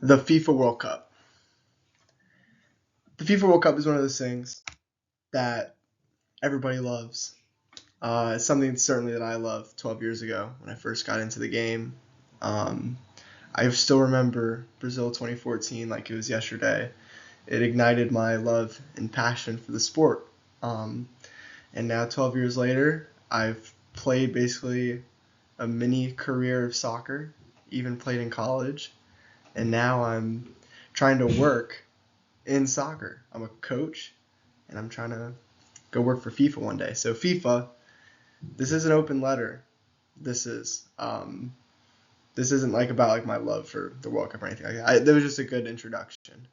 The FIFA World Cup. The FIFA World Cup is one of those things that everybody loves. It's something certainly that I loved 12 years ago when I first got into the game. Um, I still remember Brazil 2014 like it was yesterday. It ignited my love and passion for the sport. And now 12 years later, I've played basically a mini career of soccer, even played in college, and now I'm trying to work in soccer. I'm a coach, and I'm trying to go work for FIFA one day. So FIFA, this is an open letter. This is this isn't like about like my love for the World Cup or anything like that. That was just a good introduction.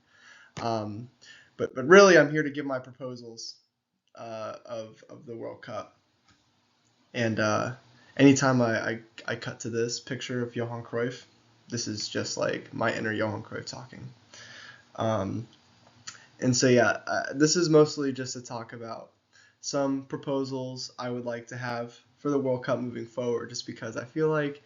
Um, but really, I'm here to give my proposals of the World Cup. And anytime I cut to this picture of Johan Cruyff, this is just like my inner Johan Cruyff talking. And so yeah, this is mostly just to talk about some proposals I would like to have for the World Cup moving forward, just because I feel like,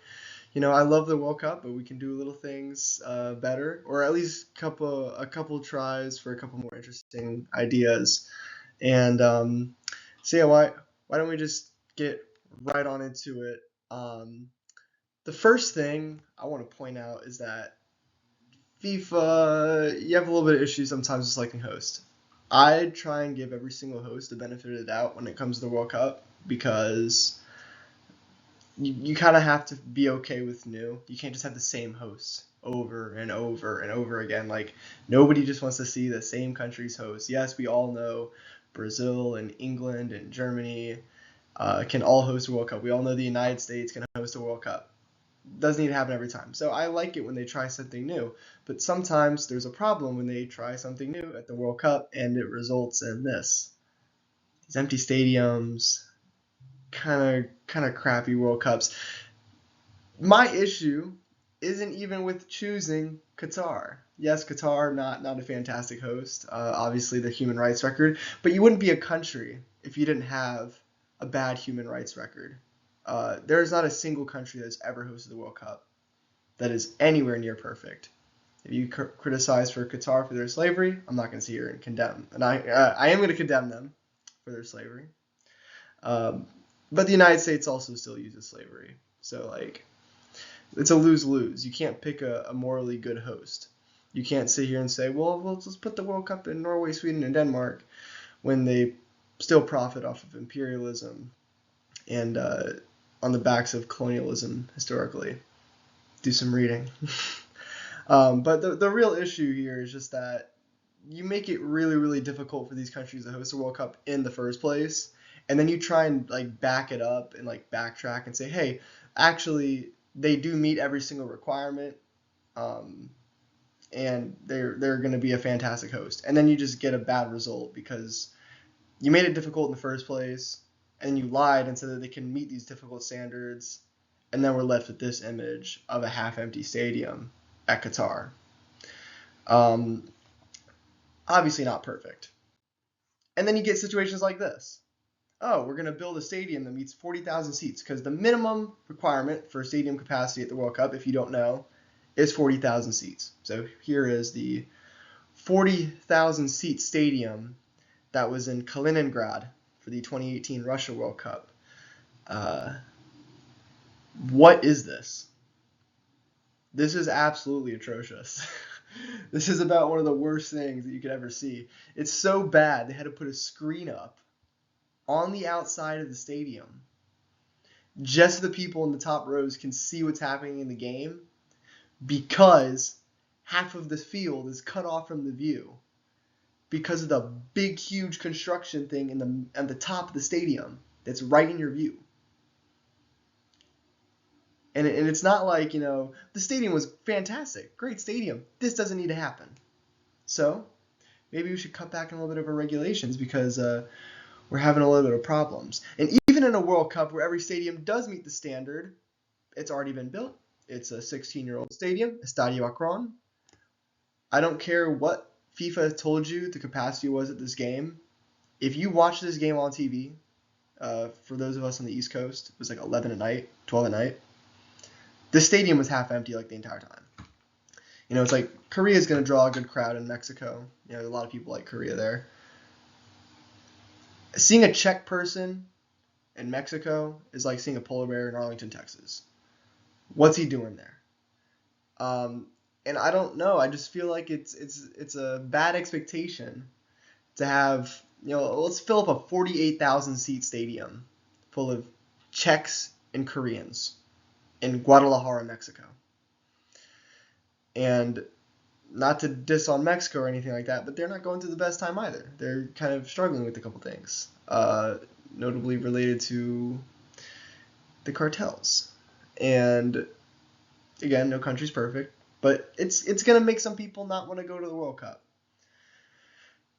I love the World Cup, but we can do little things better, or at least a couple tries for a couple more interesting ideas. And so yeah, why don't we just get right on into it? The first thing I want to point out is that FIFA, you have a little bit of issues sometimes with selecting host. I try and give every single host the benefit of the doubt when it comes to the World Cup because you kind of have to be okay with new. You can't just have the same hosts over and over and over again. Like, nobody just wants to see the same country's host. Yes, we all know Brazil and England and Germany can all host a World Cup. We all know the United States can host a World Cup. Doesn't need to happen every time. So I like it when they try something new. But sometimes there's a problem when they try something new at the World Cup and it results in this. These empty stadiums, kind of crappy World Cups. My issue isn't even with choosing Qatar. Yes, Qatar, not a fantastic host. Obviously, the human rights record, but you wouldn't be a country if you didn't have a bad human rights record. There's not a single country that's ever hosted the World Cup that is anywhere near perfect. If you criticize for Qatar for their slavery, I'm not going to sit here and condemn, and I am going to condemn them for their slavery. But the United States also still uses slavery, so like, it's a lose-lose. You can't pick a morally good host. You can't sit here and say, well, let's put the World Cup in Norway, Sweden, and Denmark when they still profit off of imperialism and on the backs of colonialism historically. Do some reading. But the real issue here is just that you make it really, really difficult for these countries to host a World Cup in the first place, and then you try and like back it up and like backtrack and say, hey, actually they do meet every single requirement, and they're going to be a fantastic host, and then you just get a bad result because you made it difficult in the first place, and you lied and said that they can meet these difficult standards, and then we're left with this image of a half-empty stadium at Qatar. Obviously not perfect. And then you get situations like this. Oh, we're going to build a stadium that meets 40,000 seats, because the minimum requirement for stadium capacity at the World Cup, if you don't know, is 40,000 seats. So here is the 40,000 seat stadium that was in Kaliningrad for the 2018 Russia World Cup. What is this? This is absolutely atrocious. This is about one of the worst things that you could ever see. It's so bad they had to put a screen up on the outside of the stadium just so the people in the top rows can see what's happening in the game, because half of the field is cut off from the view because of the big, huge construction thing at the top of the stadium that's right in your view. And it's not like, the stadium was fantastic, great stadium. This doesn't need to happen. So maybe we should cut back on a little bit of our regulations, because we're having a little bit of problems. And even in a World Cup where every stadium does meet the standard, it's already been built. It's a 16-year-old stadium, Estadio Akron. I don't care what FIFA told you the capacity was at this game. If you watch this game on TV, for those of us on the East Coast, it was like 11 at night, 12 at night. The stadium was half empty like the entire time. It's like Korea's going to draw a good crowd in Mexico. A lot of people like Korea there. Seeing a Czech person in Mexico is like seeing a polar bear in Arlington, Texas. What's he doing there? And I don't know. I just feel like it's a bad expectation to have, let's fill up a 48,000 seat stadium full of Czechs and Koreans in Guadalajara, Mexico. And not to diss on Mexico or anything like that, but they're not going through the best time either. They're kind of struggling with a couple things, notably related to the cartels. And again, no country's perfect, but it's going to make some people not want to go to the World Cup.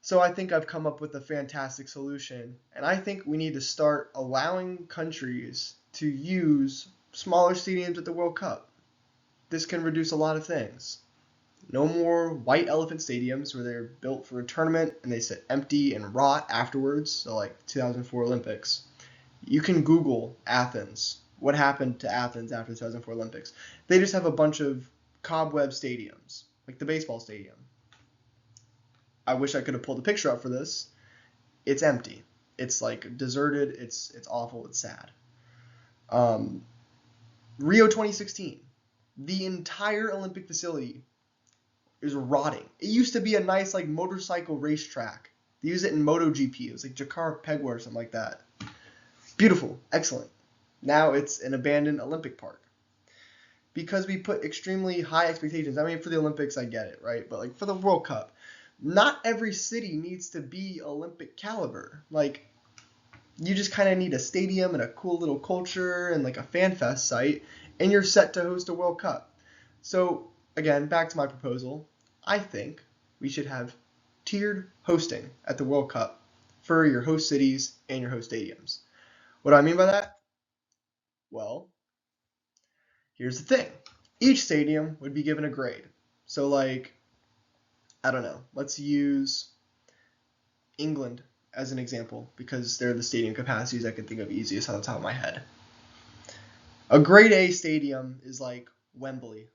So I think I've come up with a fantastic solution, and I think we need to start allowing countries to use smaller stadiums at the World Cup. This can reduce a lot of things. No more white elephant stadiums where they're built for a tournament and they sit empty and rot afterwards, so like 2004 Olympics. You can Google Athens. What happened to Athens after the 2004 Olympics? They just have a bunch of cobweb stadiums, like the baseball stadium. I wish I could have pulled a picture up for this. It's empty. It's like deserted. It's awful. It's sad. Rio 2016. The entire Olympic facility is rotting. It used to be a nice like motorcycle racetrack. They use it in MotoGP. It was like Jakarta Pegwa or something like that. Beautiful. Excellent. Now it's an abandoned Olympic park. Because we put extremely high expectations. I mean, for the Olympics, I get it, right? But like for the World Cup, not every city needs to be Olympic caliber. Like, you just kind of need a stadium and a cool little culture and like a fan fest site, and you're set to host a World Cup. So, again, back to my proposal. I think we should have tiered hosting at the World Cup for your host cities and your host stadiums. What do I mean by that? Well, here's the thing. Each stadium would be given a grade. So, like, I don't know. Let's use England as an example because they're the stadium capacities I can think of easiest on the top of my head. A grade A stadium is like Wembley.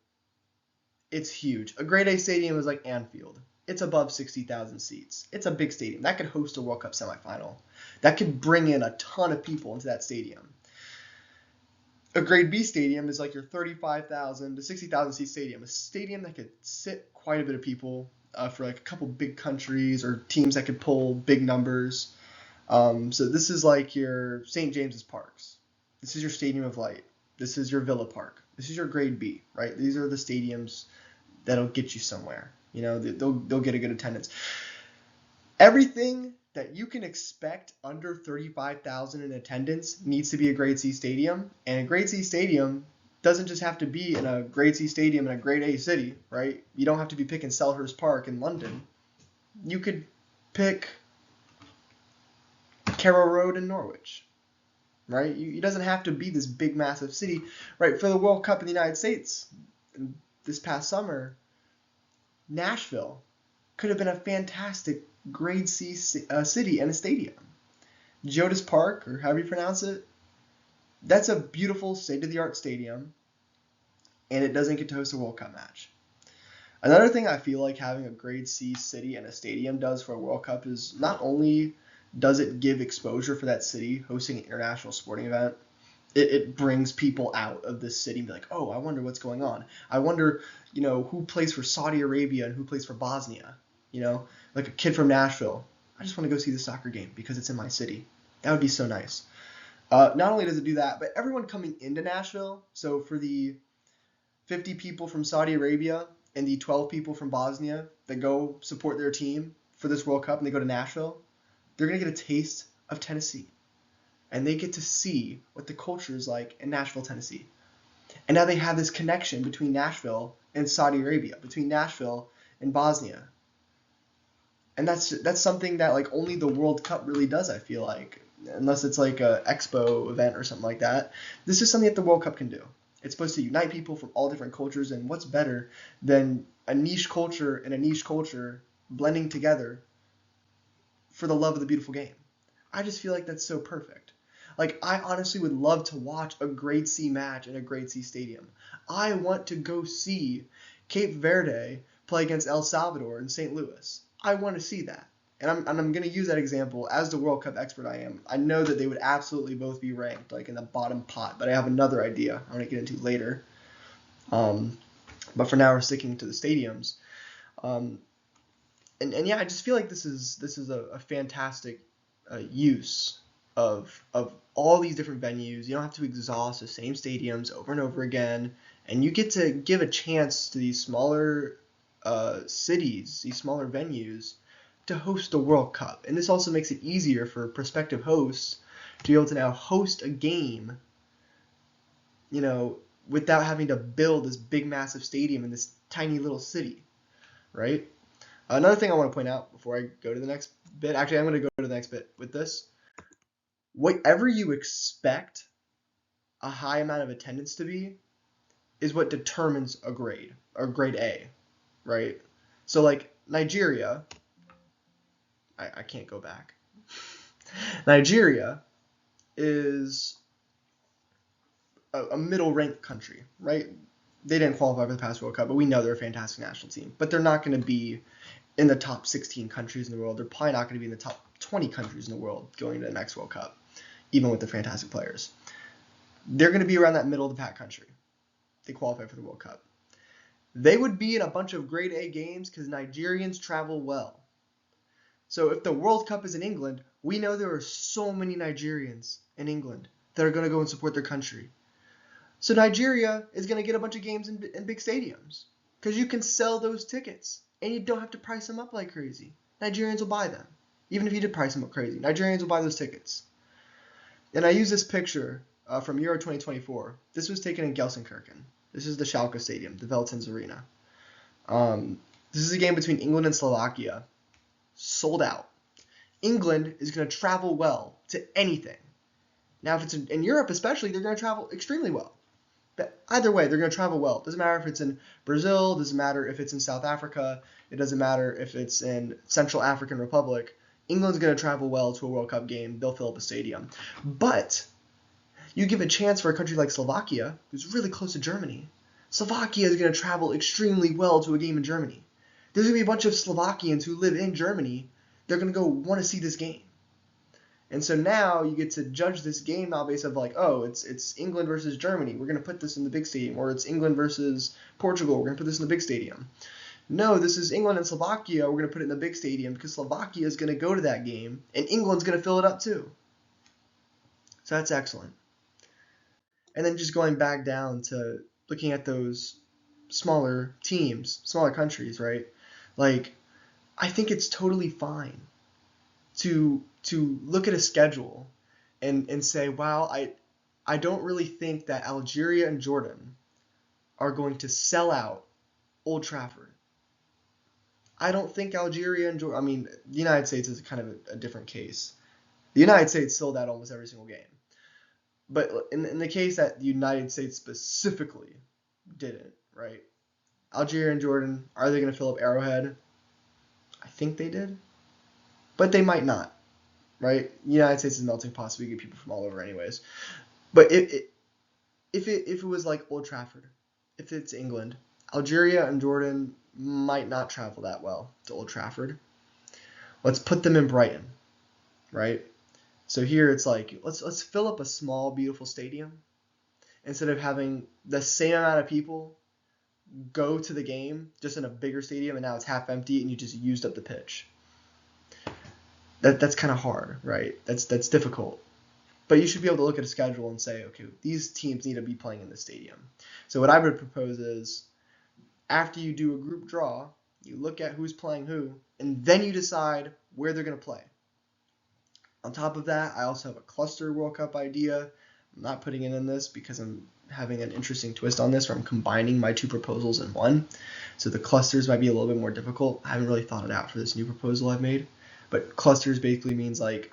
It's huge. A grade A stadium is like Anfield. It's above 60,000 seats. It's a big stadium. That could host a World Cup semifinal. That could bring in a ton of people into that stadium. A grade B stadium is like your 35,000 to 60,000 seat stadium. A stadium that could sit quite a bit of people for like a couple big countries or teams that could pull big numbers. So this is like your St. James's Parks. This is your Stadium of Light. This is your Villa Park. This is your grade B, right? These are the stadiums that'll get you somewhere. They'll get a good attendance. Everything that you can expect under 35,000 in attendance needs to be a grade C stadium. And a grade C stadium doesn't just have to be in a grade C stadium in a grade A city, right? You don't have to be picking Selhurst Park in London. You could pick Carrow Road in Norwich, right? It doesn't have to be this big, massive city, right? For the World Cup in the United States this past summer, Nashville could have been a fantastic grade C city and a stadium. Geodis Park, or however you pronounce it, that's a beautiful state-of-the-art stadium, and it doesn't get to host a World Cup match. Another thing I feel like having a grade C city and a stadium does for a World Cup is not only does it give exposure for that city hosting an international sporting event, it brings people out of this city and be like, oh, I wonder what's going on. I wonder, who plays for Saudi Arabia and who plays for Bosnia. Like a kid from Nashville. I just want to go see the soccer game because it's in my city. That would be so nice. Not only does it do that, but everyone coming into Nashville, so for the 50 people from Saudi Arabia and the 12 people from Bosnia that go support their team for this World Cup and they go to Nashville, they're going to get a taste of Tennessee. And they get to see what the culture is like in Nashville, Tennessee. And now they have this connection between Nashville and Saudi Arabia, between Nashville and Bosnia. And that's something that like only the World Cup really does, I feel like. Unless it's like a expo event or something like that. This is something that the World Cup can do. It's supposed to unite people from all different cultures, and what's better than a niche culture and a niche culture blending together for the love of the beautiful game? I just feel like that's so perfect. Like, I honestly would love to watch a grade C match in a grade C stadium. I want to go see Cape Verde play against El Salvador in St. Louis. I want to see that. And I'm going to use that example. As the World Cup expert I am, I know that they would absolutely both be ranked like in the bottom pot, but I have another idea I want to get into later. But for now, we're sticking to the stadiums. And yeah, I just feel like this is a fantastic use of all these different venues. You don't have to exhaust the same stadiums over and over again, and you get to give a chance to these smaller cities, these smaller venues, to host the World Cup. And this also makes it easier for prospective hosts to be able to now host a game, without having to build this big, massive stadium in this tiny little city, right? Another thing I want to point out before I go to the next bit, actually, I'm going to go to the next bit with this. Whatever you expect a high amount of attendance to be is what determines a grade, or grade A, right? So like Nigeria, I can't go back. Nigeria is a middle-ranked country, right? They didn't qualify for the past World Cup, but we know they're a fantastic national team. But they're not going to be in the top 16 countries in the world. They're probably not going to be in the top 20 countries in the world going to the next World Cup, even with the fantastic players. They're going to be around that middle of the pack country. They qualify for the World Cup. They would be in a bunch of grade A games because Nigerians travel well. So if the World Cup is in England, we know there are so many Nigerians in England that are going to go and support their country. So Nigeria is going to get a bunch of games in big stadiums because you can sell those tickets and you don't have to price them up like crazy. Nigerians will buy them. Even if you did price them up crazy, Nigerians will buy those tickets. And I use this picture from Euro 2024. This was taken in Gelsenkirchen. This is the Schalke Stadium, the Veltins Arena. This is a game between England and Slovakia. Sold out. England is going to travel well to anything. Now, if it's in Europe especially, they're going to travel extremely well. But either way, they're going to travel well. It doesn't matter if it's in Brazil. It doesn't matter if it's in South Africa. It doesn't matter if it's in Central African Republic. England's going to travel well to a World Cup game. They'll fill up a stadium. But you give a chance for a country like Slovakia, who's really close to Germany. Slovakia is going to travel extremely well to a game in Germany. There's going to be a bunch of Slovakians who live in Germany. They're going to go want to see this game. And so now you get to judge this game now based on like, oh, it's England versus Germany. We're going to put this in the big stadium. Or it's England versus Portugal. We're going to put this in the big stadium. No, this is England and Slovakia. We're going to put it in the big stadium because Slovakia is going to go to that game and England's going to fill it up too. So that's excellent. And then just going back down to looking at those smaller teams, smaller countries, right? Like, I think it's totally fine to look at a schedule and say, wow, I don't really think that Algeria and Jordan are going to sell out Old Trafford. I don't think Algeria and Jordan, I mean, the United States is kind of a different case. The United States sold out almost every single game. But in the case that the United States specifically didn't, right? Algeria and Jordan, are they going to fill up Arrowhead? I think they did. But they might not, right? The United States is a melting pot, so we get people from all over anyways. But if it was like Old Trafford, if it's England, Algeria and Jordan might not travel that well to Old Trafford. Let's put them in Brighton, right? So here it's like, let's fill up a small, beautiful stadium instead of having the same amount of people go to the game just in a bigger stadium and now it's half empty and you just used up the pitch. That's kind of hard, right? That's difficult. But you should be able to look at a schedule and say, okay, these teams need to be playing in the stadium. So what I would propose is, after you do a group draw, you look at who's playing who, and then you decide where they're going to play. On top of that, I also have a cluster World Cup idea. I'm not putting it in this because I'm having an interesting twist on this where I'm combining my two proposals in one. So the clusters might be a little bit more difficult. I haven't really thought it out for this new proposal I've made. But clusters basically means like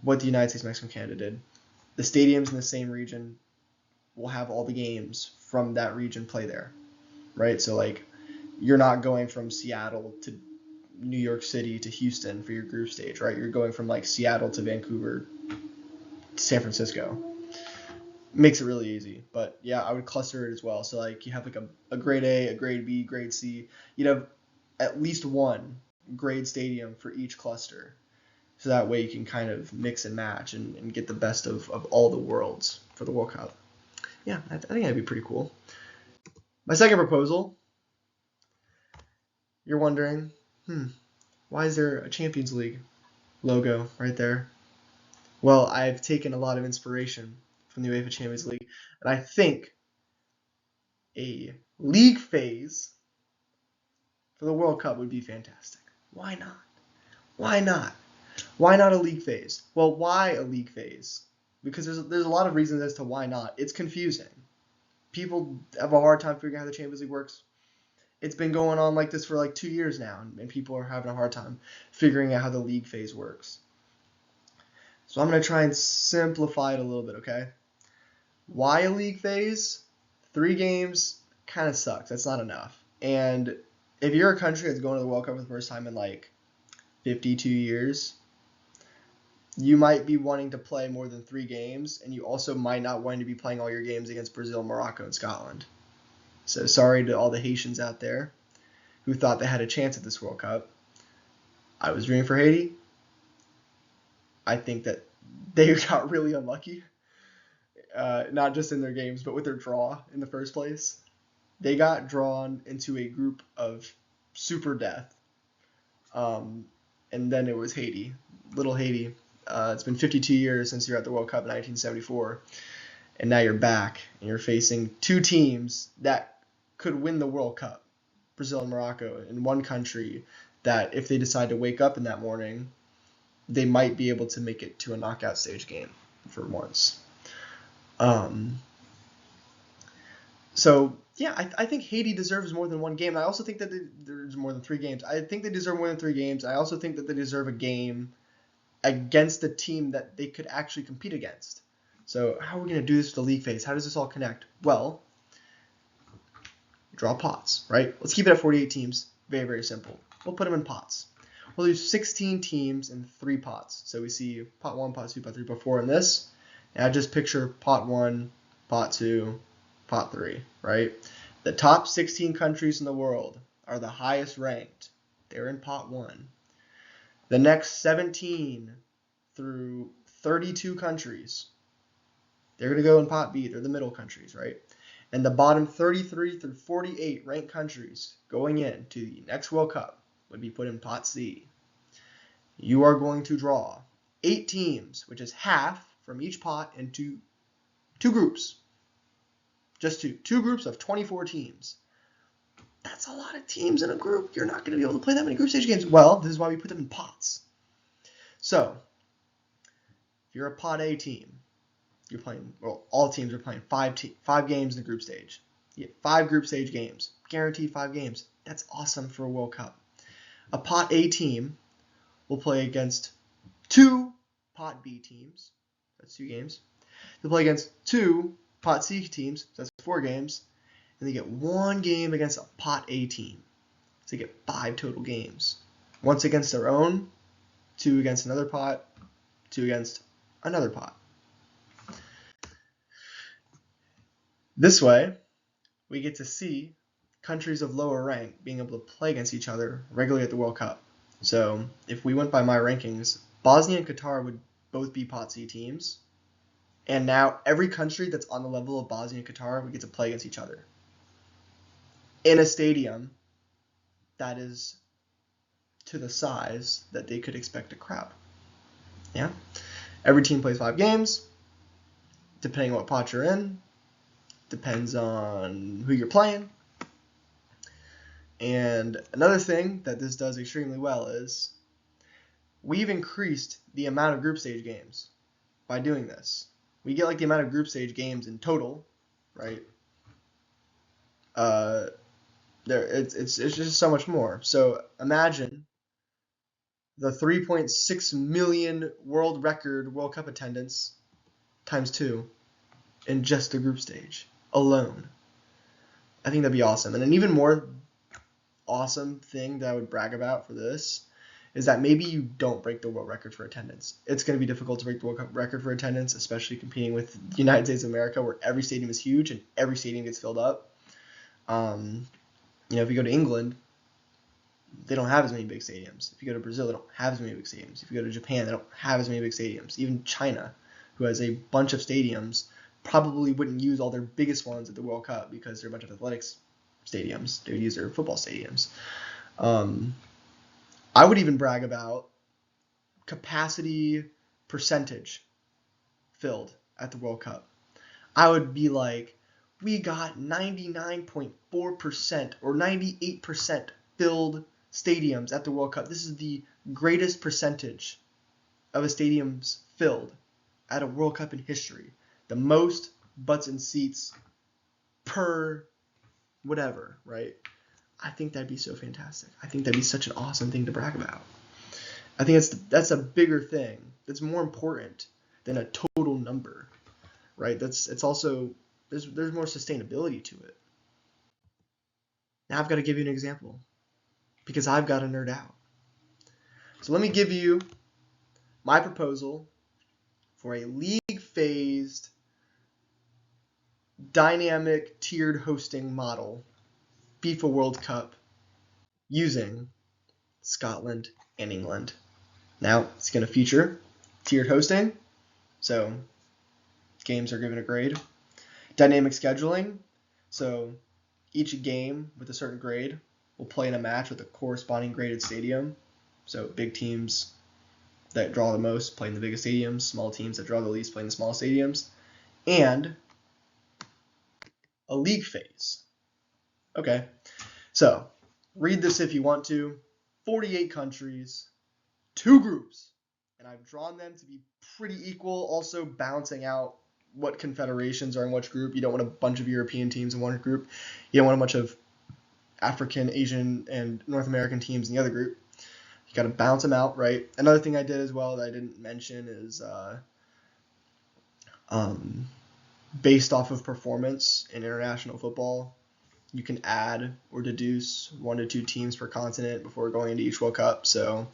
what the United States, Mexico, and Canada did. The stadiums in the same region will have all the games from that region play there, right? So like you're not going from Seattle to New York City to Houston for your group stage, right? You're going from like Seattle to Vancouver to San Francisco. makes it really easy. But yeah, I would cluster it as well. So like you have like a grade A, a grade B, grade C. You'd have at least one grade stadium for each cluster. So that way you can kind of mix and match and get the best of all the worlds for the World Cup. Yeah, I think that'd be pretty cool. My second proposal, you're wondering, why is there a Champions League logo right there? Well, I've taken a lot of inspiration from the UEFA Champions League, and I think a league phase for the World Cup would be fantastic. Why not? Why not? Why not a league phase? Well, why a league phase? Because there's a lot of reasons as to why not. It's confusing. People have a hard time figuring out how the Champions League works. It's been going on like this for like 2 years now, and people are having a hard time figuring out how the league phase works. So I'm going to try and simplify it a little bit, okay? Why a league phase? 3 games kind of sucks. That's not enough. And if you're a country that's going to the World Cup for the first time in like 52 years, you might be wanting to play more than 3 games, and you also might not want to be playing all your games against Brazil, Morocco, and Scotland. So sorry to all the Haitians out there who thought they had a chance at this World Cup. I was rooting for Haiti. I think that they got really unlucky, not just in their games, but with their draw in the first place. They got drawn into a group of super death, and then it was Haiti, little Haiti. It's been 52 years since you're at the World Cup in 1974, and now you're back, and you're facing 2 teams that could win the World Cup, Brazil and Morocco, in one country that if they decide to wake up in that morning, they might be able to make it to a knockout stage game for once. So yeah, I think Haiti deserves more than 1 game. I also think that there's more than 3 games. I think they deserve more than 3 games. I also think that they deserve a game against a team that they could actually compete against. So how are we going to do this with the league phase? How does this all connect? Well, draw pots, right? Let's keep it at 48 teams. Very, very simple. We'll put them in pots. We'll do 16 teams in 3 pots. So we see pot 1, pot 2, pot 3, pot 4 in this. And I just picture pot 1, pot 2, pot 3, right? The top 16 countries in the world are the highest ranked. They're in pot 1. The next 17 through 32 countries, they're going to go in pot B. They're the middle countries, right? And the bottom 33 through 48 ranked countries going into the next World Cup would be put in pot C. You are going to draw 8 teams, which is half from each pot, into 2 groups. Just 2. 2 groups of 24 teams. That's a lot of teams in a group. You're not going to be able to play that many group stage games. Well, this is why we put them in pots. So, if you're a pot A team, you're playing, well, all teams are playing 5 games in the group stage. You get 5 group stage games. Guaranteed 5 games. That's awesome for a World Cup. A pot A team will play against 2 pot B teams. That's 2 games. They'll play against 2 pot C teams. That's 4 games. And they get 1 game against a pot A team. So they get 5 total games. Once against their own, 2 against another pot, 2 against another pot. This way, we get to see countries of lower rank being able to play against each other regularly at the World Cup. So if we went by my rankings, Bosnia and Qatar would both be pot C teams. And now every country that's on the level of Bosnia and Qatar would get to play against each other in a stadium that is to the size that they could expect a crowd. Yeah? Every team plays 5 games, depending on what pot you're in. Depends on who you're playing. And another thing that this does extremely well is we've increased the amount of group stage games by doing this. We get like the amount of group stage games in total, right? It's just so much more. So imagine the 3.6 million world record World Cup attendance times 2 in just the group stage alone. I think that'd be awesome. And an even more awesome thing that I would brag about for this is that maybe you don't break the world record for attendance. It's going to be difficult to break the world cup record for attendance, especially competing with the United States of America, where every stadium is huge and every stadium gets filled up. If you go to England, they don't have as many big stadiums. If you go to Brazil, they don't have as many big stadiums. If you go to Japan, they don't have as many big stadiums. Even China, who has a bunch of stadiums, probably wouldn't use all their biggest ones at the World Cup because they're a bunch of athletics stadiums. They would use their football stadiums. I would even brag about capacity percentage filled at the World Cup. I would be like, we got 99.4% or 98% filled stadiums at the World Cup. This is the greatest percentage of a stadiums filled at a World Cup in history. The most butts and seats per whatever, right? I think that'd be so fantastic. I think that'd be such an awesome thing to brag about. I think that's a bigger thing. That's more important than a total number, right? It's also there's more sustainability to it. Now I've got to give you an example because I've got to nerd out. So let me give you my proposal for a league-phased, dynamic, tiered hosting model FIFA World Cup using Scotland and England. Now, it's going to feature tiered hosting, so games are given a grade. Dynamic scheduling, so each game with a certain grade will play in a match with a corresponding graded stadium. So big teams that draw the most play in the biggest stadiums, small teams that draw the least play in the small stadiums, and a league phase. Okay, so read this if you want to. 48 countries, 2 groups, and I've drawn them to be pretty equal, also balancing out what confederations are in which group. You don't want a bunch of European teams in one group. You don't want a bunch of African, Asian, and North American teams in the other group. You got to balance them out, right? Another thing I did as well that I didn't mention is based off of performance in international football, you can add or deduce 1 to 2 teams per continent before going into each World Cup. So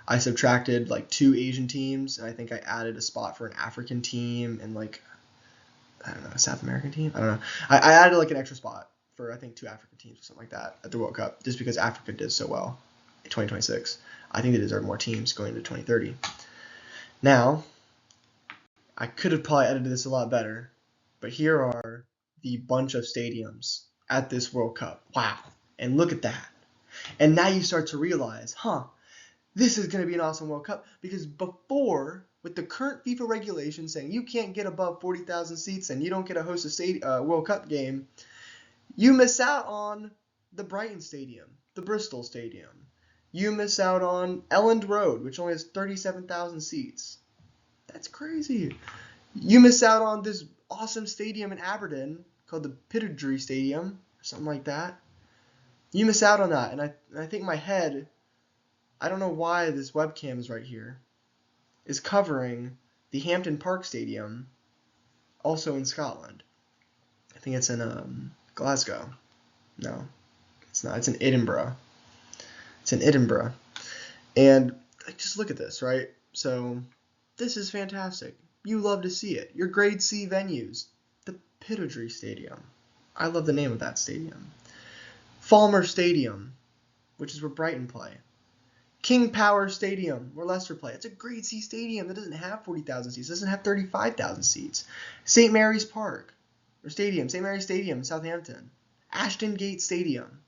I subtracted like 2 Asian teams, and I think I added a spot for an African team and like, I don't know, a South American team? I don't know. I added like an extra spot for, I think, 2 African teams or something like that at the World Cup, just because Africa did so well in 2026. I think they deserve more teams going into 2030. Now, I could have probably edited this a lot better, but here are the bunch of stadiums at this World Cup. Wow. And look at that. And now you start to realize, this is going to be an awesome World Cup, because before, with the current FIFA regulations saying you can't get above 40,000 seats and you don't get to host a World Cup game, you miss out on the Brighton Stadium, the Bristol Stadium. You miss out on Elland Road, which only has 37,000 seats. That's crazy. You miss out on this awesome stadium in Aberdeen called the Pittodrie Stadium or something like that. You miss out on that. And I think my head, I don't know why this webcam is right here, is covering the Hampden Park Stadium, also in Scotland. I think it's in Glasgow. No, it's not. It's in Edinburgh. It's in Edinburgh. And just look at this, right? So this is fantastic. You love to see it. Your grade C venues. The Pittodrie Stadium. I love the name of that stadium. Falmer Stadium, which is where Brighton play. King Power Stadium, where Leicester play. It's a grade C stadium that doesn't have 40,000 seats. It doesn't have 35,000 seats. St. Mary's Park, or Stadium, St. Mary's Stadium in Southampton. Ashton Gate Stadium.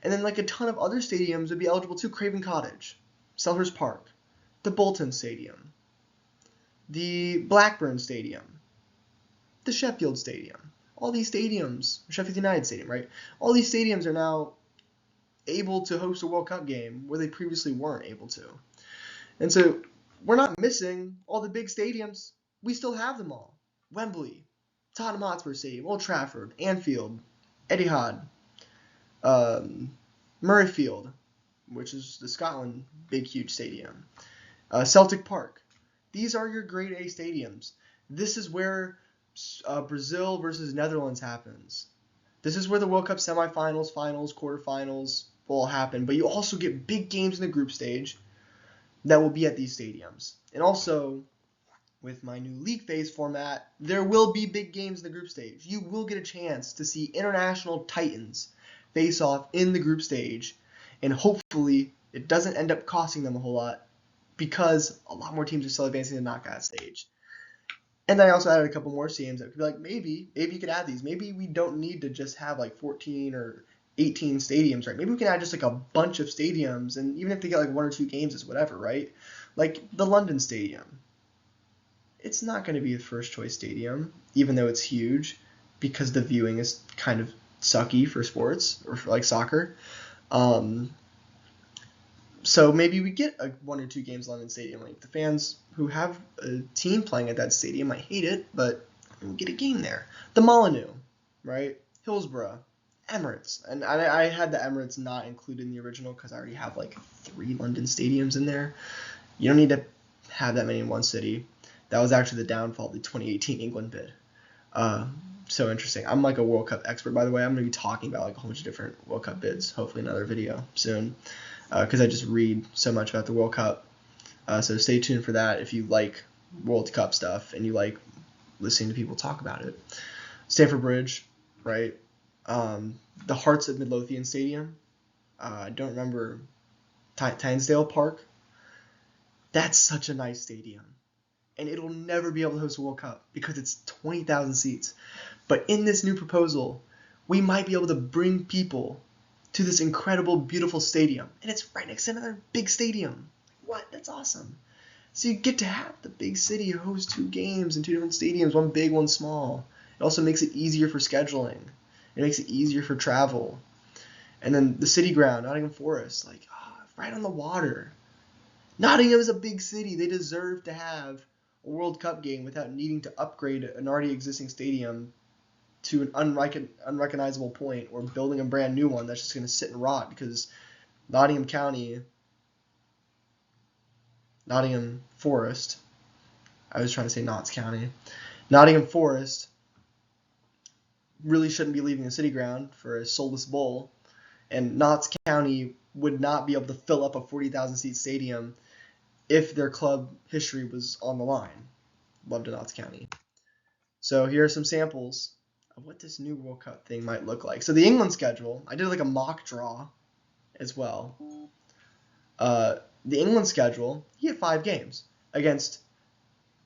And then like a ton of other stadiums would be eligible too. Craven Cottage, Selhurst Park, the Bolton Stadium, the Blackburn Stadium, the Sheffield Stadium. All these stadiums, Sheffield United Stadium, right? All these stadiums are now able to host a World Cup game where they previously weren't able to. And so we're not missing all the big stadiums. We still have them all. Wembley, Tottenham Hotspur Stadium, Old Trafford, Anfield, Etihad, Murrayfield, which is the Scotland big, huge stadium, Celtic Park. These are your grade A stadiums. This is where Brazil versus Netherlands happens. This is where the World Cup semifinals, finals, quarterfinals will happen. But you also get big games in the group stage. that will be at these stadiums. And also, with my new league phase format, there will be big games in the group stage. You will get a chance to see international titans face off in the group stage, and hopefully it doesn't end up costing them a whole lot because a lot more teams are still advancing to the knockout stage. And I also added a couple more stadiums that could be like, maybe you could add these. Maybe we don't need to just have like 14 or 18 stadiums, right? Maybe we can add just like a bunch of stadiums, and even if they get like 1 or 2 games, it's whatever, right? Like the London Stadium. It's not going to be a first choice stadium, even though it's huge, because the viewing is kind of sucky for sports or for like soccer. So maybe we get 1 or 2 games London Stadium. Like the fans who have a team playing at that stadium might hate it, but we get a game there. The Molineux, right? Hillsborough, Emirates, and I had the Emirates not included in the original because I already have like 3 London stadiums in there. You don't need to have that many in one city. That was actually the downfall of the 2018 England bid. So interesting. I'm like a World Cup expert, by the way. I'm going to be talking about like a whole bunch of different World Cup bids, hopefully another video soon, because I just read so much about the World Cup. So stay tuned for that if you like World Cup stuff and you like listening to people talk about it. Stamford Bridge, right? The Hearts at Midlothian Stadium. I don't remember. Tynesdale Park. That's such a nice stadium. And it'll never be able to host a World Cup because it's 20,000 seats. But in this new proposal, we might be able to bring people to this incredible, beautiful stadium. And it's right next to another big stadium. What? That's awesome. So you get to have the big city host 2 games in 2 different stadiums, one big, one small. It also makes it easier for scheduling. It makes it easier for travel. And then the city ground, Nottingham Forest, like right on the water. Nottingham is a big city. They deserve to have a World Cup game without needing to upgrade an already existing stadium to an unrecognizable point or building a brand new one that's just going to sit and rot because Nottingham Forest, I was trying to say Notts County, Nottingham Forest really shouldn't be leaving the city ground for a soulless bowl, and Notts County would not be able to fill up a 40,000 seat stadium if their club history was on the line. Love to Notts County. So here are some samples of what this new World Cup thing might look like. So the England schedule, I did like a mock draw as well. The England schedule, you get 5 games against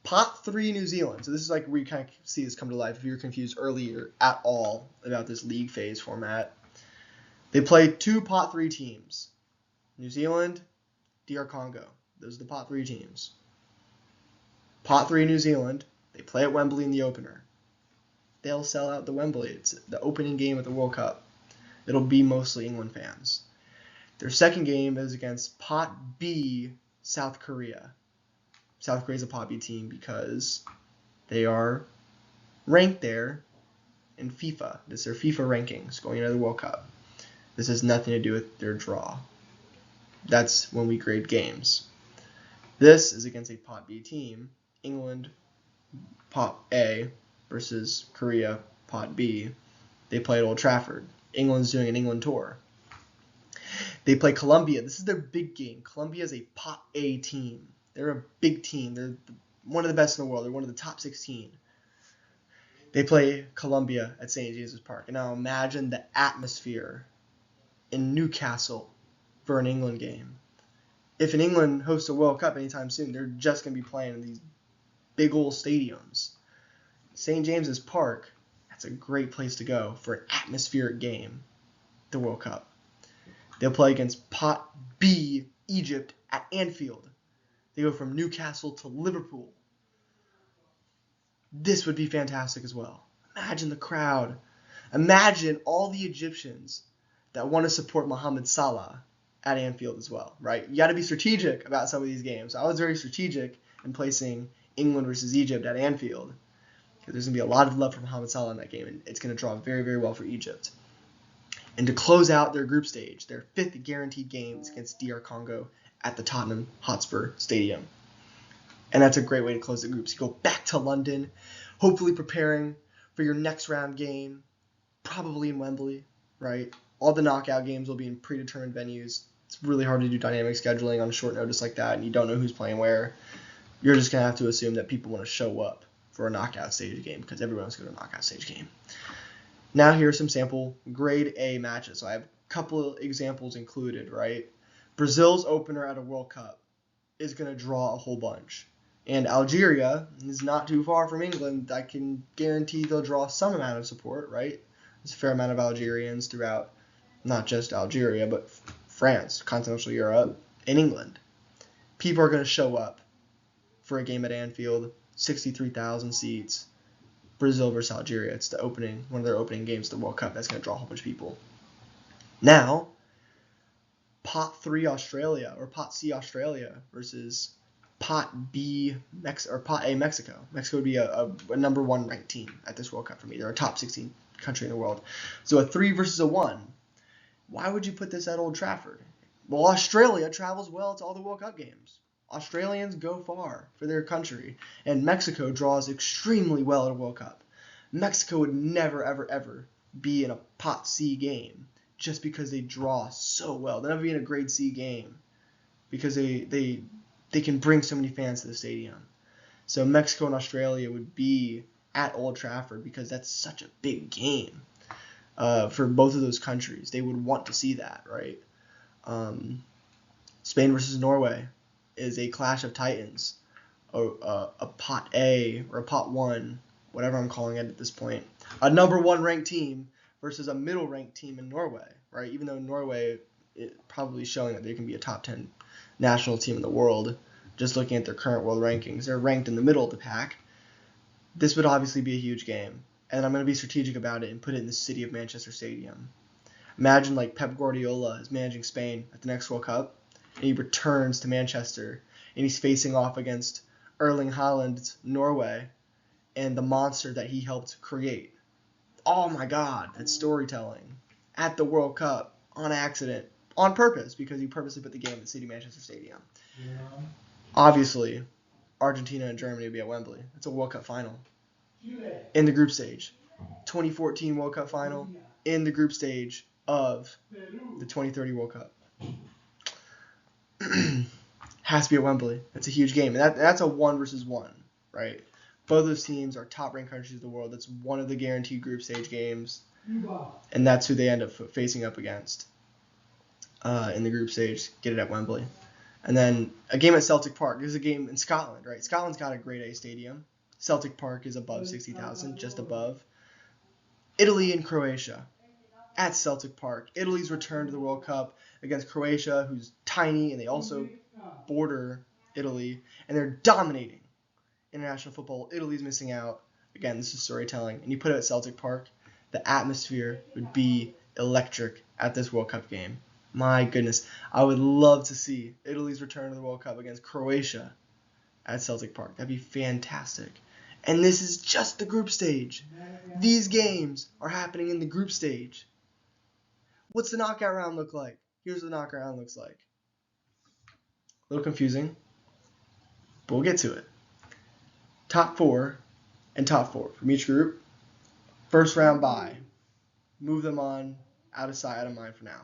Pot 3 New Zealand. So this is like where you kind of see this come to life if you're confused earlier at all about this league phase format. They play 2 Pot 3 teams. New Zealand, DR Congo. Those are the Pot 3 teams. Pot 3 New Zealand, they play at Wembley in the opener. They'll sell out the Wembley. It's the opening game of the World Cup. It'll be mostly England fans. Their second game is against Pot B, South Korea. South Korea's a Pot B team because they are ranked there in FIFA. This is their FIFA rankings going into the World Cup. This has nothing to do with their draw. That's when we grade games. This is against a Pot B team, England Pot A versus Korea Pot B. They play at Old Trafford. England's doing an England tour. They play Colombia. This is their big game. Colombia is a Pot A team. They're a big team. They're one of the best in the world. They're one of the top 16. They play Colombia at St. James's Park. And now imagine the atmosphere in Newcastle for an England game. If an England hosts a World Cup anytime soon, they're just going to be playing in these big old stadiums. St. James's Park, that's a great place to go for an atmospheric game, the World Cup. They'll play against Pot B, Egypt, at Anfield. They go from Newcastle to Liverpool. This would be fantastic as well. Imagine the crowd. Imagine all the Egyptians that want to support Mohamed Salah at Anfield as well, right? You got to be strategic about some of these games. I was very strategic in placing England versus Egypt at Anfield because there's going to be a lot of love for Mohamed Salah in that game, and it's going to draw very, very well for Egypt. And to close out their group stage, their 5th guaranteed game is against DR Congo at the Tottenham Hotspur Stadium. And that's a great way to close the groups. You go back to London, hopefully preparing for your next round game, probably in Wembley, right? All the knockout games will be in predetermined venues It's really hard to do dynamic scheduling on short notice like that, and you don't know who's playing where. You're just going to have to assume that people want to show up for a knockout stage game because everyone wants to go to a knockout stage game. Now here are some sample grade A matches. So I have a couple of examples included, right? Brazil's opener at a World Cup is going to draw a whole bunch. And Algeria is not too far from England. I can guarantee they'll draw some amount of support, right? There's a fair amount of Algerians throughout not just Algeria, but France, continental Europe, and England. People are going to show up for a game at Anfield, 63,000 seats. Brazil versus Algeria. It's one of their opening games of the World Cup. That's going to draw a whole bunch of people. Now, Pot 3 Australia or Pot C Australia versus Pot B or Pot A Mexico. Mexico would be a number 1 ranked team at this World Cup for me. They're a top 16 country in the world. So a 3 versus a 1. Why would you put this at Old Trafford? Well, Australia travels well to all the World Cup games. Australians go far for their country, and Mexico draws extremely well at a World Cup. Mexico would never, ever, ever be in a Pot C game just because they draw so well. They'll never be in a Grade C game because they can bring so many fans to the stadium. So Mexico and Australia would be at Old Trafford because that's such a big game for both of those countries. They would want to see that, right? Spain versus Norway is a clash of titans, a Pot A or a Pot 1, whatever I'm calling it at this point. A number 1 ranked team versus a middle ranked team in Norway, right? Even though Norway is probably showing that they can be a top 10 national team in the world, just looking at their current world rankings, they're ranked in the middle of the pack. This would obviously be a huge game, and I'm going to be strategic about it and put it in the city of Manchester Stadium. Imagine like Pep Guardiola is managing Spain at the next World Cup, and he returns to Manchester, and he's facing off against Erling Haaland's Norway and the monster that he helped create. Oh my God, that's storytelling. At the World Cup, on accident, on purpose, because he purposely put the game in the city of Manchester Stadium. Yeah. Obviously, Argentina and Germany will be at Wembley. It's a World Cup final. In the group stage. 2014 World Cup final, in the group stage of the 2030 World Cup. Has to be at Wembley. That's a huge game. And that's a 1 versus 1, right? Both those teams are top-ranked countries of the world. That's one of the guaranteed group stage games. And that's who they end up facing up against in the group stage. Get it at Wembley. And then a game at Celtic Park. There's a game in Scotland, right? Scotland's got a grade A stadium. Celtic Park is above 60,000, just above. Italy and Croatia at Celtic Park. Italy's return to the World Cup against Croatia, who's tiny, and they also border Italy, and they're dominating international football. Italy's missing out. Again, this is storytelling. And you put it at Celtic Park, the atmosphere would be electric at this World Cup game. My goodness. I would love to see Italy's return to the World Cup against Croatia at Celtic Park. That'd be fantastic. And this is just the group stage. These games are happening in the group stage. What's the knockout round look like? Here's what the knockout round looks like. A little confusing, but we'll get to it. Top 4 and top 4 from each group. First round bye. Move them on out of sight, out of mind for now.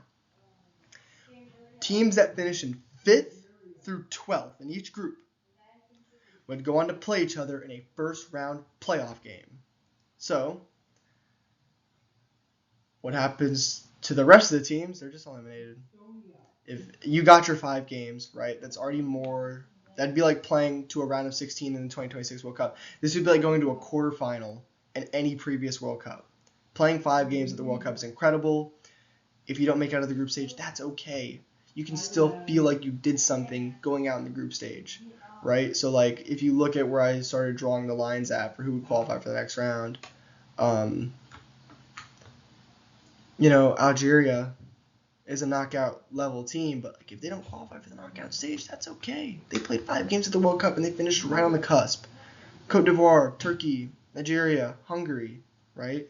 Teams that finish in 5th through 12th in each group would go on to play each other in a first round playoff game. So, what happens to the rest of the teams? They're just eliminated. If you got your 5 games, right, that's already more. That'd be like playing to a round of 16 in the 2026 World Cup. This would be like going to a quarterfinal in any previous World Cup. Playing 5 games at the World Cup is incredible. If you don't make it out of the group stage, that's okay. You can still feel like you did something going out in the group stage, right? So, like, if you look at where I started drawing the lines at for who would qualify for the next round, Algeria is a knockout level team, but like if they don't qualify for the knockout stage, that's okay. They played 5 games at the World Cup and they finished right on the cusp. Cote d'Ivoire, Turkey, Nigeria, Hungary, right?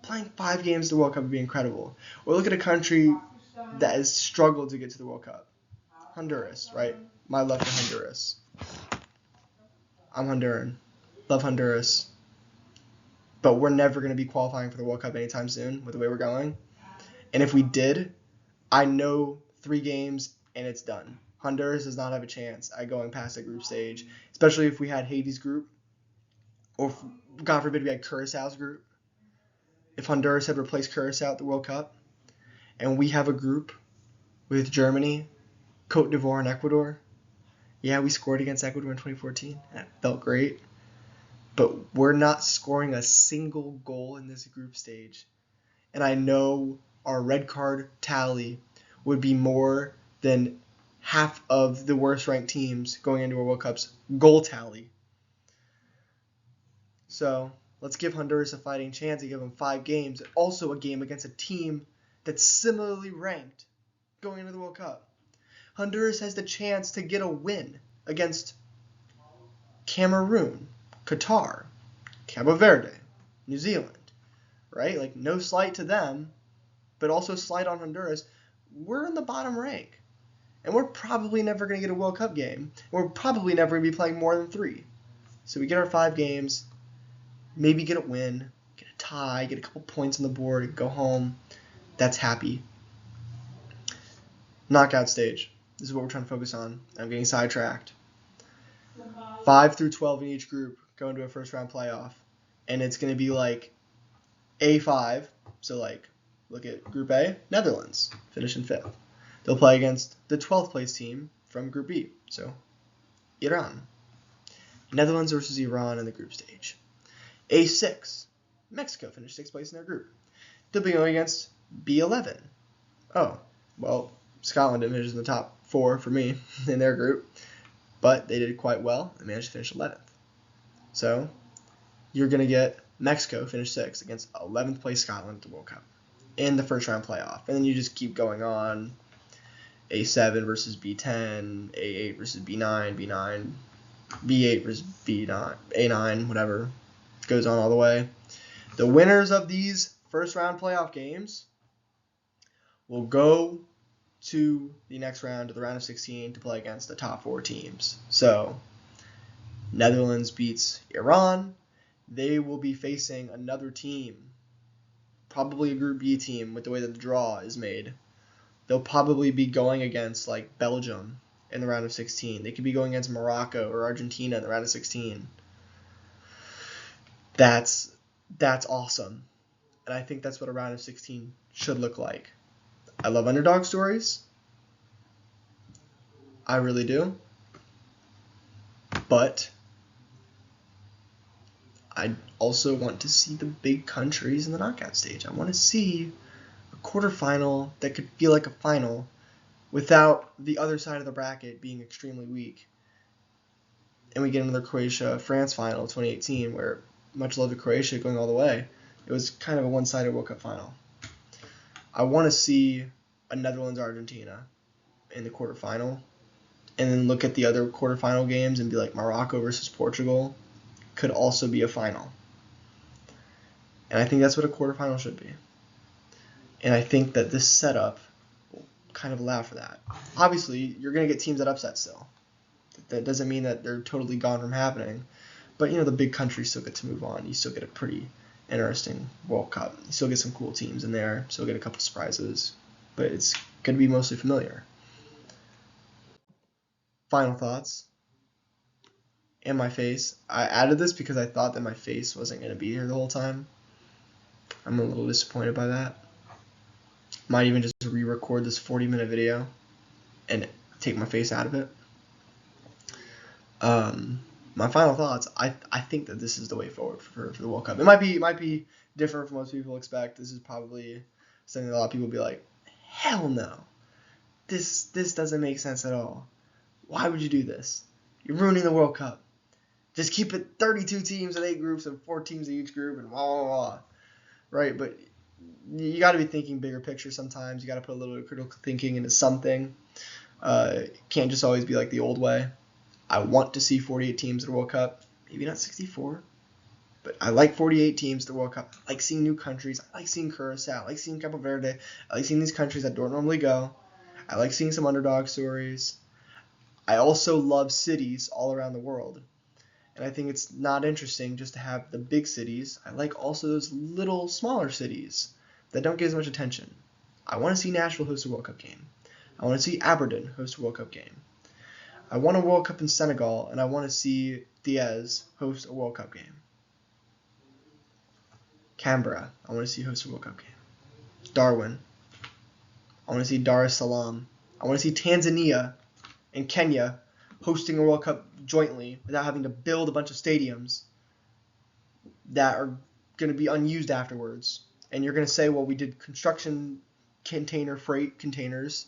Playing 5 games at the World Cup would be incredible. Or look at a country that has struggled to get to the World Cup. Honduras, right? My love for Honduras. I'm Honduran. Love Honduras. But we're never going to be qualifying for the World Cup anytime soon with the way we're going. And if we did, I know 3 games and it's done. Honduras does not have a chance at going past the group stage, especially if we had Haiti's group, or if, God forbid, we had Curaçao's group. If Honduras had replaced Curaçao at the World Cup, and we have a group with Germany, Cote d'Ivoire, and Ecuador. Yeah, we scored against Ecuador in 2014. That felt great. But we're not scoring a single goal in this group stage. And I know our red card tally would be more than half of the worst ranked teams going into a World Cup's goal tally. So let's give Honduras a fighting chance and give them 5 games. Also a game against a team that's similarly ranked going into the World Cup. Honduras has the chance to get a win against Cameroon, Qatar, Cabo Verde, New Zealand, right? Like, no slight to them, but also slight on Honduras. We're in the bottom rank, and we're probably never going to get a World Cup game. We're probably never going to be playing more than 3. So we get our 5 games, maybe get a win, get a tie, get a couple points on the board, and go home. That's happy. Knockout stage. This is what we're trying to focus on. I'm getting sidetracked. 5 through 12 in each group go into a first round playoff. And it's going to be like A5. So, like, look at Group A, Netherlands, finish in 5th. They'll play against the 12th place team from Group B. So, Iran. Netherlands versus Iran in the group stage. A6, Mexico finished 6th place in their group. They'll be going against B11. Oh, well, Scotland didn't finish in the top 4 for me in their group, but they did quite well and managed to finish 11th. So you're going to get Mexico finish 6th against 11th place Scotland at the World Cup in the first round playoff. And then you just keep going on. A7 versus B10, A8 versus B9, B9, B8 versus B9, A9, whatever. Goes on all the way. The winners of these first round playoff games will go to the next round, to the round of 16, to play against the top 4 teams. So, Netherlands beats Iran. They will be facing another team, probably a Group B team with the way that the draw is made. They'll probably be going against, like, Belgium in the round of 16. They could be going against Morocco or Argentina in the round of 16. That's awesome. And I think that's what a round of 16 should look like. I love underdog stories. I really do. But I also want to see the big countries in the knockout stage. I want to see a quarterfinal that could feel like a final without the other side of the bracket being extremely weak. And we get another Croatia-France final 2018 where, much love to Croatia going all the way, it was kind of a one-sided World Cup final. I want to see a Netherlands-Argentina in the quarterfinal, and then look at the other quarterfinal games and be like, Morocco versus Portugal could also be a final. And I think that's what a quarterfinal should be. And I think that this setup will kind of allow for that. Obviously, you're going to get teams that upset still. That doesn't mean that they're totally gone from happening. But, the big countries still get to move on. You still get a pretty interesting World Cup. You still get some cool teams in there. Still get a couple surprises. But it's going to be mostly familiar. Final thoughts. And my face. I added this because I thought that my face wasn't going to be here the whole time. I'm a little disappointed by that. Might even just re-record this 40-minute video and take my face out of it. My final thoughts, I think that this is the way forward for the World Cup. It might be different from what most people expect. This is probably something that a lot of people will be like, hell no. This doesn't make sense at all. Why would you do this? You're ruining the World Cup. Just keep it 32 teams in 8 groups and 4 teams in each group and blah, blah, blah. Right? But you got to be thinking bigger picture sometimes. You got to put a little bit of critical thinking into something. It can't just always be like the old way. I want to see 48 teams at the World Cup. Maybe not 64. But I like 48 teams at the World Cup. I like seeing new countries. I like seeing Curaçao. I like seeing Cabo Verde. I like seeing these countries that don't normally go. I like seeing some underdog stories. I also love cities all around the world. And I think it's not interesting just to have the big cities. I like also those little smaller cities that don't get as much attention. I want to see Nashville host a World Cup game. I want to see Aberdeen host a World Cup game. I want a World Cup in Senegal, and I want to see Diaz host a World Cup game. Canberra, I want to see host a World Cup game. Darwin, I want to see Dar es Salaam. I want to see Tanzania and Kenya hosting a World Cup jointly without having to build a bunch of stadiums that are going to be unused afterwards. And you're going to say, well, we did construction container freight containers,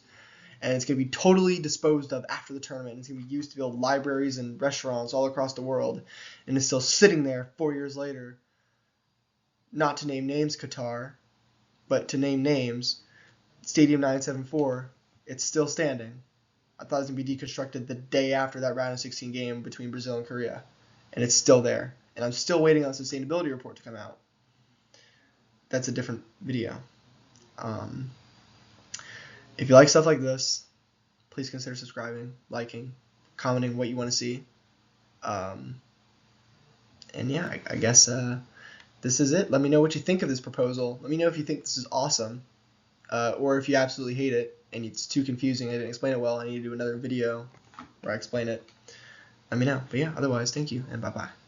and it's going to be totally disposed of after the tournament. It's going to be used to build libraries and restaurants all across the world, and it's still sitting there 4 years later. Not to name names, Qatar, but to name names, Stadium 974, it's still standing. I thought it was going to be deconstructed the day after that round of 16 game between Brazil and Korea, and it's still there. And I'm still waiting on a sustainability report to come out. That's a different video. If you like stuff like this, please consider subscribing, liking, commenting what you want to see. And yeah, I guess this is it. Let me know what you think of this proposal. Let me know if you think this is awesome, or if you absolutely hate it and it's too confusing. I didn't explain it well. I need to do another video where I explain it. Let me know. But yeah, otherwise, thank you and bye-bye.